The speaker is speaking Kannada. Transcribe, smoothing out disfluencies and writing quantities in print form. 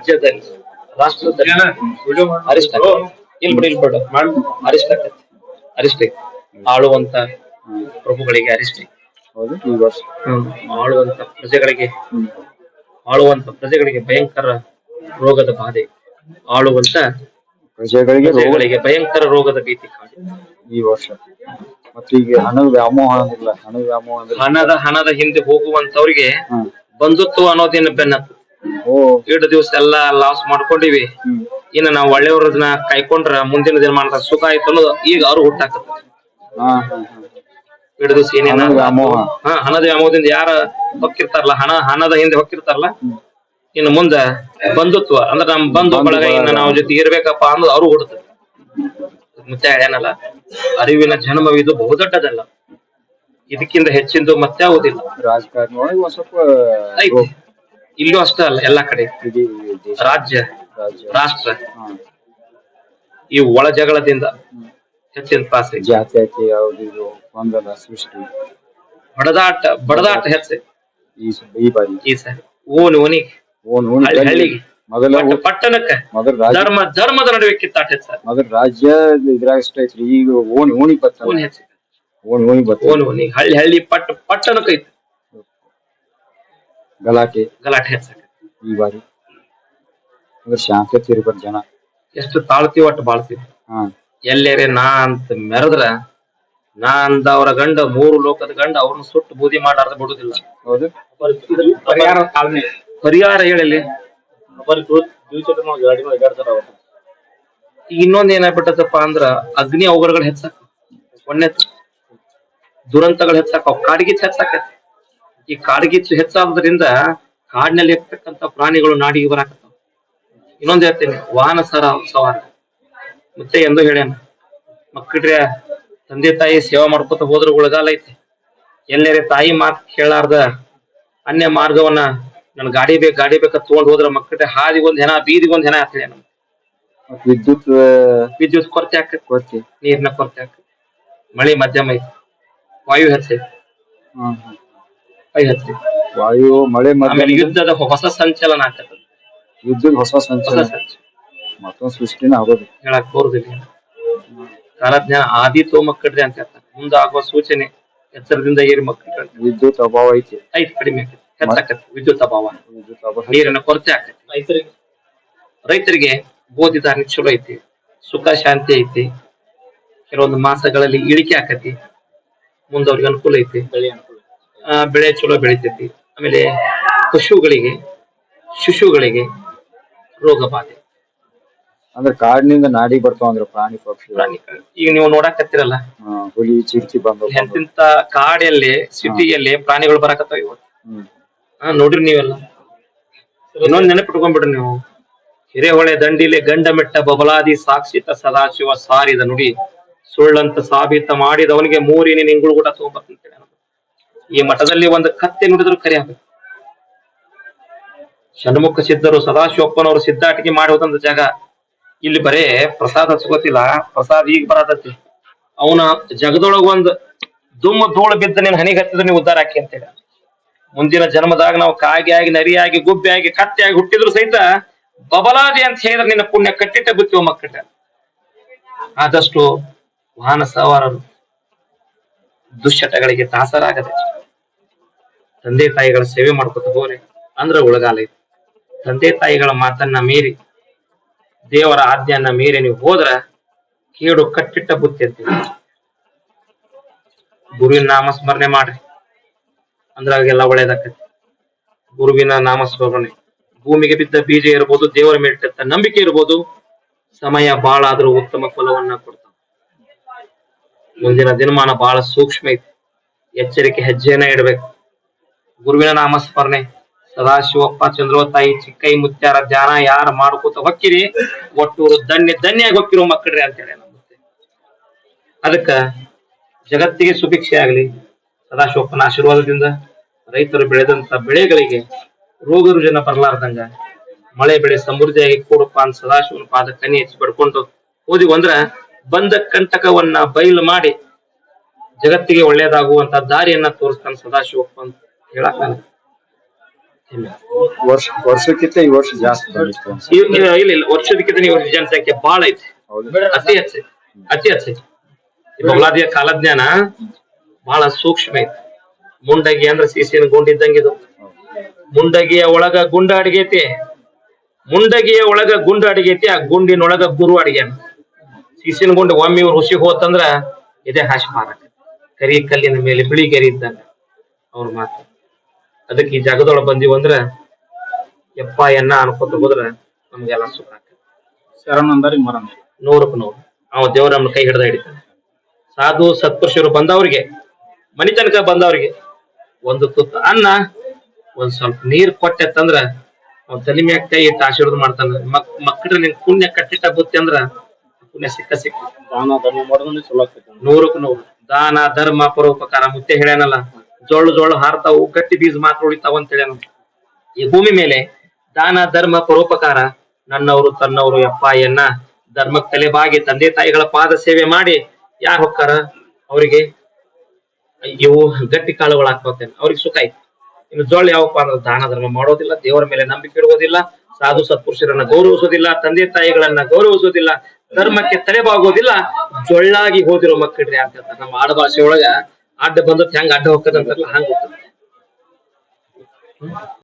ರಾಜ್ಯದಲ್ಲಿ ರಾಷ್ಟ್ರದಲ್ಲಿ ಅರಿಷ್ಟ ಇಲ್ಬಿಡು ಅರಿಷ್ಟ ಆಕತಿ ಅರಿಷ್ಟ ಆಳುವಂತ ಪ್ರಭುಗಳಿಗೆ ಅರಿಷ್ಟ ಆಳುವಂತ ಪ್ರಜೆಗಳಿಗೆ ಭಯಂಕರ ರೋಗದ ಬಾಧೆ ಆಳುವಂತ ಪ್ರಜೆಗಳಿಗೆ ಭಯಂಕರ ರೋಗದ ಭೀತಿ ಈ ವರ್ಷ. ಮತ್ತೆ ಈಗ ಹಣದ ವ್ಯಾಮೋಹ ಇಲ್ಲ, ಹಣದ ಹಿಂದೆ ಹೋಗುವಂತವ್ರಿಗೆ ಬಂಧುತ್ವ ಅನ್ನೋದೇನು ಬೆನ್ನತ್ತು. ಎರಡು ದಿವಸ ಎಲ್ಲಾ ಲಾಸ್ ಮಾಡ್ಕೊಂಡಿವಿ, ಇನ್ನು ನಾವು ಒಳ್ಳೆಯವ್ರನ್ನ ಕಾಯ್ಕೊಂಡ್ರ ಮುಂದಿನ ದಿನಮಾನದ ಸುಖ ಆಯ್ತು ಅನ್ನೋದು ಈಗ ಅವ್ರು ಹುಟ್ಟಾಕತ್ತ. ಎರಡು ದಿವಸ ಏನೇನ ಹಣದ ವ್ಯಾಮೋಹದಿಂದ ಯಾರ ಹೊಕ್ಕಿರ್ತಾರಲ್ಲ, ಹಣದ ಹಿಂದೆ ಹೊಕ್ಕಿರ್ತಾರಲ್ಲ, ಇನ್ನು ಮುಂದ ಬಂಧುತ್ವ ಅಂದ್ರೆ ನಮ್ ಬಂಧು ಬಳಗ ಇನ್ನ ನಾವು ಜೊತೆಗೆ ಇರ್ಬೇಕಪ್ಪ ಅನ್ನೋದು ಅವ್ರು ಹುಡುತಾರೆ. ಮತ್ತೆ ಏನಲ್ಲ, ಅರಿವಿನ ಜನ್ಮವಿದು ಬಹುದೊಡ್ಡದಲ್ಲ, ಇದಕ್ಕಿಂತ ಹೆಚ್ಚಿಂದು ಮತ್ತೆ ಆಗುದಿಲ್ಲ. ರಾಜಕಾರಣ ಇಲ್ಲೂ ಅಷ್ಟೇ ಅಲ್ಲ, ಎಲ್ಲಾ ಕಡೆ ರಾಜ್ಯ ರಾಷ್ಟ್ರ ಈ ಒಳ ಜಗಳದಿಂದ ಹೆಚ್ಚಿನ ಪಾಸ ಜಾತಿ ಯಾವ್ದು ಗೊಂದಲ ಸೃಷ್ಟಿ ಬಡದಾಟ ಹೆಚ್ಚ ಈ ಬಾರಿ ಈ ಸರಿ ಹಳ್ಳಿಗೆ ಪಟ್ಟಣಕ್ಕೆ ಧರ್ಮದ ನಡುವೆ ಕಿತ್ತಾಟ ಹೆಚ್ಚ. ಮೊದಲ ರಾಜ್ಯ ಇದ್ರಾಗ ಇಷ್ಟ ಐತ್ರಿ, ಈಗ ಓಣಿ ಹಳ್ಳಿ ಪಟ್ಟಣಕ್ಕೆ ಐತಿ ಗಲಾಟೆ ಹೆಚ್ಚ. ಈ ಬಾರಿ ಅಂದ್ರೆ ಶಾಂತತೆ ಇರ್ಬೇಕು, ಜನ ಎಷ್ಟು ತಾಳ್ತೀವಿ ಒಟ್ಟು ಬಾಳ್ತೀವಿ. ಎಲ್ಲೇರೆ ನಾ ಅಂತ ಮೆರೆದ್ರ ನಾ ಅಂದವ್ರ ಗಂಡ 3 ಲೋಕದ ಗಂಡ ಅವ್ರನ್ನ ಸುಟ್ಟು ಬೂದಿ ಮಾಡಾರ್ದ ಬಿಡುದಿಲ್ಲ. ಹೌದು, ಪರಿಹಾರ ಹೇಳಲಿ. ಇನ್ನೊಂದ್ ಏನಾಗ್ಬಿಟ್ಟದಪ್ಪ ಅಂದ್ರ ಅಗ್ನಿ ಅವಘಡಗಳು ಹೆಚ್ಚಾಕ, ಒಣ್ಣೆ ದುರಂತಗಳು ಹೆಚ್ಚಾಕ, ಕಾಡ್ಗಿಚ್ಚು ಹೆಚ್ಚಾಕತಿ. ಈ ಕಾಡ್ಗಿಚ್ಚು ಹೆಚ್ಚಾದ್ರಿಂದ ಕಾಡಿನಲ್ಲಿ ಇರ್ತಕ್ಕಂಥ ಪ್ರಾಣಿಗಳು ನಾಡಿಗೆ ಬರಾಕತ್ತಾವ. ಇನ್ನೊಂದ್ ಹೇಳ್ತೇನೆ, ವಾಹನ ಸವಾರ ಮತ್ತೆ ಎಂದು ಹೇಳ್ಯಾನ, ಮಕ್ಕಳ್ರೆ ತಂದೆ ತಾಯಿ ಸೇವಾ ಮಾಡ್ಕೊತ ಹೋದ್ರ ಉಳಗಾಲ ಐತಿ. ಎಲ್ಲೇರೆ ತಾಯಿ ಮಾತು ಕೇಳಾರ್ದ ಅನ್ಯ ಮಾರ್ಗವನ್ನ ನನ್ ಗಾಡಿ ಬೇಕಂತ ತಗೊಂಡ್ ಹೋದ್ರ ಮಕ್ಕಳ ಹಾದಿಗೊಂದ್ ಹೆಣ ಬೀದಿಗೊಂದ್ ಹೆಣ ಆಗ್ತದೆ. ವಿದ್ಯುತ್ ಕೊರತೆ ಆಕತಿ, ನೀರಿನ ಕೊರತೆ ಆಕತಿ, ಮಳೆ ಮಧ್ಯಮ ಐತಿ, ವಾಯು ಹೆಚ್ಚೈತಿ, ವಾಯು ಮಳೆ ಆಮೇಲೆ ಯುದ್ಧದ ಹೊಸ ಸಂಚಲನ ಆಕತ್ತ. ಯುದ್ಧದ ಹೊಸ ಸಂಚಲನ ಮತ್ತೊಂದು ಸೃಷ್ಟಿನ ಆಗೋದು ಹೇಳಕ್ ಬರುದಿಲ್ಲ. ಕಾಲಜ್ಞಾನ ಆದಿತ್ವ ಮಕ್ಕಳ್ರಿ ಅಂತ ಹೇಳ್ತಾರೆ. ಮುಂದಾಗುವ ಸೂಚನೆ ಎಚ್ಚರದಿಂದ ಏರಿ ಮಕ್ಕಳು. ವಿದ್ಯುತ್ ಅಭಾವ ಐತಿ ಕಡಿಮೆ ಆಕತಿ, ಹೆಚ್ಚಾಕತಿ ವಿದ್ಯುತ್ ಅಭಾವ, ನೀರಿನ ಕೊರತೆ ಆಕತಿ. ರೈತರಿಗೆ ಗೋಧಿ ಧಾನ್ಯ ಚಲೋ ಐತಿ, ಸುಖ ಶಾಂತಿ ಐತಿ. ಕೆಲವೊಂದು ಮಾಸಗಳಲ್ಲಿ ಇಳಿಕೆ ಆಕತಿ, ಮುಂದವ್ರಿಗೆ ಅನುಕೂಲ ಐತಿ, ಬೆಳೆ ಚಲೋ ಬೆಳಿತೈತಿ. ಆಮೇಲೆ ಶಿಶುಗಳಿಗೆ ರೋಗ ಬಾಧೆ ಅಂದ್ರೆ ಕಾಡಿನಿಂದ ನಾಡಿಗೆ ಬರ್ತಾವಂದ್ರ ಪ್ರಾಣಿ ಪಕ್ಷಿ. ಈಗ ನೀವು ನೋಡಕತ್ತಿರಲ್ಲ, ಹುಲಿ ಚಿರ್ಚಿ ಬಂದ ಎಂತಿಂತ ಕಾಡಲ್ಲಿ ಸಿಟಿಯಲ್ಲಿ ಪ್ರಾಣಿಗಳು ಬರಾಕತ್ತಾವ ಇವತ್ತು. ನೋಡ್ರಿ ನೀವೆಲ್ಲ. ಇನ್ನೊಂದ್ ನೆನಪಿಟ್ಕೊಂಡ್ಬಿಡ್ರಿ ನೀವು, ಹಿರೇಹೊಳೆ ದಂಡಿಲೆ ಗಂಡ ಮೆಟ್ಟ ಬಬಲಾದಿ ಸಾಕ್ಷಿತ ಸದಾಶಿವ ಸಾರಿದ ನುಡಿ ಸುಳ್ಳಂತ ಸಾಬೀತ ಮಾಡಿದವನಿಗೆ 3 ನಿಂಗುಳು ಕೂಡ ತಗೊಂಡ್ಬರ್ತಂತೇಳಿ. ಈ ಮಠದಲ್ಲಿ ಒಂದು ಕತ್ತೆ ನುಡಿದ್ರು ಕರೆ ಆಗುತ್ತೆ. ಷಣ್ಮುಖ ಸಿದ್ಧರು ಸದಾಶಿವಪ್ಪನವರು ಸಿದ್ಧಾಟಿಕೆ ಮಾಡಿ ಹೋದಂತ ಜಾಗ. ಇಲ್ಲಿ ಬರೇ ಪ್ರಸಾದ ಹಚ್ಕೋತಿಲ್ಲ, ಪ್ರಸಾದ ಈಗ ಬರತೈತಿ. ಅವನ ಜಗದೊಳಗ ಒಂದ್ ಧೂಳು ಬಿದ್ದ ನೀನ್ ಹನಿಗೆ ಹತ್ತಿದ್ರೆ ನೀವು ಉದ್ಧಾರ ಹಾಕಿ ಅಂತೇಳಿ. ಮುಂದಿನ ಜನ್ಮದಾಗ ನಾವು ಕಾಗಿ ಆಗಿ, ನರಿಯಾಗಿ, ಗುಬ್ಬೆ ಆಗಿ, ಕತ್ತೆಯಾಗಿ ಹುಟ್ಟಿದ್ರು ಸಹಿತ ಬಬಲಾದಿ ಅಂತ ಹೇಳಿದ್ರೆ ನಿನ್ನ ಪುಣ್ಯ ಕಟ್ಟಿಟ್ಟ ಬಿತ್ತಿವ ಮಕ್ಕಳ. ಆದಷ್ಟು ವಾಹನ ಸವಾರರು ದುಶ್ಚಟಗಳಿಗೆ ದಾಸರಾಗದೆ ತಂದೆ ತಾಯಿಗಳ ಸೇವೆ ಮಾಡ್ಕೊತ ಹೋಗ್ರಿ ಅಂದ್ರ ಉಳಗಾಲ ಐತಿ. ತಂದೆ ತಾಯಿಗಳ ಮಾತನ್ನ ಮೀರಿ, ದೇವರ ಆಜ್ಞೆಯನ್ನ ಮೀರಿ ನೀವು ಹೋದ್ರ ಕೇಡು ಕಟ್ಟಿಟ್ಟ ಬುತ್ತಿ ಅಂತೀವಿ. ಗುರುವಿನ ನಾಮಸ್ಮರಣೆ ಮಾಡ್ರಿ ಅಂದ್ರ ಅವಾಗೆಲ್ಲ ಒಳ್ಳೇದಾಕತಿ. ಗುರುವಿನ ನಾಮಸ್ಮರಣೆ ಭೂಮಿಗೆ ಬಿದ್ದ ಬೀಜ ಇರ್ಬೋದು, ದೇವರ ಮೇಲಿಟ್ಟ ನಂಬಿಕೆ ಇರ್ಬೋದು, ಸಮಯ ಬಾಳ ಆದ್ರೂ ಉತ್ತಮ ಫಲವನ್ನ ಕೊಡ್ತಾವ. ಮುಂದಿನ ದಿನಮಾನ ಬಹಳ ಸೂಕ್ಷ್ಮ ಐತಿ, ಎಚ್ಚರಿಕೆ ಹೆಜ್ಜೆಯನ್ನ ಇಡ್ಬೇಕು. ಗುರುವಿನ ನಾಮಸ್ಮರಣೆ ಸದಾಶಿವಪ್ಪ, ಚಂದ್ರವತಾಯಿ, ಚಿಕ್ಕೈ ಮುತ್ಯಾರ ಧ್ಯಾನ ಯಾರು ಮಾಡ್ಕೋತ ಹೊಕ್ಕಿರಿ ಒಟ್ಟೂರು ಧನ್ಯಾಗಿ ಹೊಕ್ಕಿರೋ ಮಕ್ಕಳ್ರಿ ಅಂತೇಳಿ. ಅದಕ್ಕ ಜಗತ್ತಿಗೆ ಸುಭಿಕ್ಷೆ ಆಗ್ಲಿ, ಸದಾಶಿವಪ್ಪನ ಆಶೀರ್ವಾದದಿಂದ ರೈತರು ಬೆಳೆದಂತ ಬೆಳೆಗಳಿಗೆ ರೋಗ ರುಜಿನ ಬರಲಾರ್ದಂಗ ಮಳೆ ಬೆಳೆ ಸಮೃದ್ಧಿಯಾಗಿ ಕೂಡಪ್ಪ ಅಂತ ಸದಾಶಿವನ ಪಾದ ಕನಿ ಹೆಚ್ಚಿ ಬಡ್ಕೊಂಡು ಹೋದಿವಿ ಅಂದ್ರ ಬಂದ ಕಂಟಕವನ್ನ ಬಯಲು ಮಾಡಿ ಜಗತ್ತಿಗೆ ಒಳ್ಳೇದಾಗುವಂತ ದಾರಿಯನ್ನ ತೋರಿಸ್ತಾನ ಸದಾಶಿವಪ್ಪ ಅಂತ ಹೇಳಕ್. ಹೆಮ್ಮೆ. ವರ್ಷಕ್ಕಿಂತ ಈ ವರ್ಷ ಜಾಸ್ತಿ ಬಂದಿತ್ತು ಅನ್ಸುತ್ತೆ. ಇಲ್ಲ ವರ್ಷದಕ್ಕಿಂತ ಈ ವರ್ಷ ಜನಸಂಖ್ಯೆ ಬಹಳ ಐತಿ. ಹೌದು. ಅತಿ ಹೆಚ್ಚು ಅತಿ ಹೆಚ್ಚು. ಈ ಬೌಲಾದಿಯ ಕಾಲಜ್ಞಾನ ಬಹಳ ಸೂಕ್ಷ್ಮ ಐತಿ. ಮುಂಡಗಿ ಅಂದ್ರ ಸೀಸಿನ ಗುಂಡ ಇದ್ದಂಗಿದು. ಮುಂಡಗಿಯ ಒಳಗ ಗುಂಡ ಅಡಿಗೈತಿ. ಮುಂಡಗಿಯ ಒಳಗ ಗುಂಡ ಅಡಿಗೈತಿ. ಆ ಗುಂಡಿನೊಳಗ ಗುರು ಅಡಿಗ್ಯಾನ. ಸೀಸಿನ ಗುಂಡ ಒಮ್ಮೆ ಇವ್ರು ಹುಸಿ ಹೋತಂದ್ರ ಇದೇ ಹಾಶಿ ಪಾರಕ. ಕರಿ ಕಲ್ಲಿನ ಮೇಲೆ ಬಿಳಿ ಗೆರಿ ಇದ್ದಂಗ ಅವ್ರ ಮಾತು. ಅದಕ್ಕೆ ಈ ಜಾಗದೊಳಗ ಬಂದಿವಂದ್ರ ಯಪ್ಪ ಎನ್ನ ಅನ್ಕೋತ ಹೋದ್ರ ನಮ್ಗೆಲ್ಲ ಸುಖ ಆಗ್ತದೆ. ಶರಣಂದರಿ ಮರಣ 100% ಅವ ದೇವ್ರ ನಮ್ಮ ಕೈ ಹಿಡ್ದ ಹಿಡಿತಾನೆ. ಸಾಧು ಸತ್ಪುರುಷರು ಬಂದವ್ರಿಗೆ, ಮನಿ ತನಕ ಬಂದವ್ರಿಗೆ ಒಂದು ತುತ್ತು ಅನ್ನ, ಒಂದ್ ಸ್ವಲ್ಪ ನೀರ್ ಕೊಟ್ಟೆತ್ತಂದ್ರ ಅವ್ನ ತಲೆ ಮ್ಯಾಗ ಕೈ ಇಟ್ಟು ಆಶೀರ್ವಾದ ಮಾಡ್ತಾನ. ಮಕ್ಕಳು ನಿನ್ ಪುಣ್ಯ ಕಟ್ಟಿಟ್ಟ ಬುತ್ತಿ ಅಂದ್ರ ಪುಣ್ಯ ಸಿಕ್ಕ ದಾನ ಧರ್ಮ ಮಾಡೋದನ್ನ ಚಲೋ ಆಗ್ತೈತಿ. 100% ದಾನ ಧರ್ಮ ಪರೋಪಕಾರ ಮುತ್ತೆ ಹೇಳ್ಯಾನಲ್ಲ. ಜೋಳು ಹಾರ್ತಾವು, ಗಟ್ಟಿ ಬೀಜ ಮಾತ್ರ ಉಳಿತಾವ ಅಂತ ಹೇಳ್ಯಾನ. ಈ ಭೂಮಿ ಮೇಲೆ ದಾನ ಧರ್ಮ ಪರೋಪಕಾರ, ನನ್ನವರು ತನ್ನವರು ಯಪ್ಪ ಎನ್ನ ಧರ್ಮಕ್ಕೆ ತಲೆಬಾಗಿ ತಂದೆ ತಾಯಿಗಳ ಪಾದ ಸೇವೆ ಮಾಡಿ ಯಾರು ಹೊಕ್ಕಾರ ಅವರಿಗೆ ಇವು ಗಟ್ಟಿ ಕಾಳುಗಳು ಹಾಕೋತೇನೆ, ಅವ್ರಿಗೆ ಸುಖ ಐತಿ. ಇನ್ನು ಜೋಳ ಯಾವಪ್ಪ ಅಂದ್ರೆ ದಾನ ಧರ್ಮ ಮಾಡೋದಿಲ್ಲ, ದೇವರ ಮೇಲೆ ನಂಬಿಕೆ ಇಡುವುದಿಲ್ಲ, ಸಾಧು ಸತ್ಪುರುಷರನ್ನ ಗೌರವಿಸೋದಿಲ್ಲ, ತಂದೆ ತಾಯಿಗಳನ್ನ ಗೌರವಿಸೋದಿಲ್ಲ, ಧರ್ಮಕ್ಕೆ ತಲೆಬಾಗೋದಿಲ್ಲ, ಜೊಳ್ಳಾಗಿ ಹೋದಿರೋ ಮಕ್ಕಳ್ರಿ ಅಂತ ಹೇಳ್ತಾರೆ. ನಮ್ಮ ಆಡಭಾಷೆ ಒಳಗ ಅಡ್ಡ ಬಂದತ್ ಹೆಂಗ ಅಡ್ಡ ಹೋಗ್ತದಂತಾರಲ್ಲ ಹಂಗ ಹೋಗ್ತದೆ.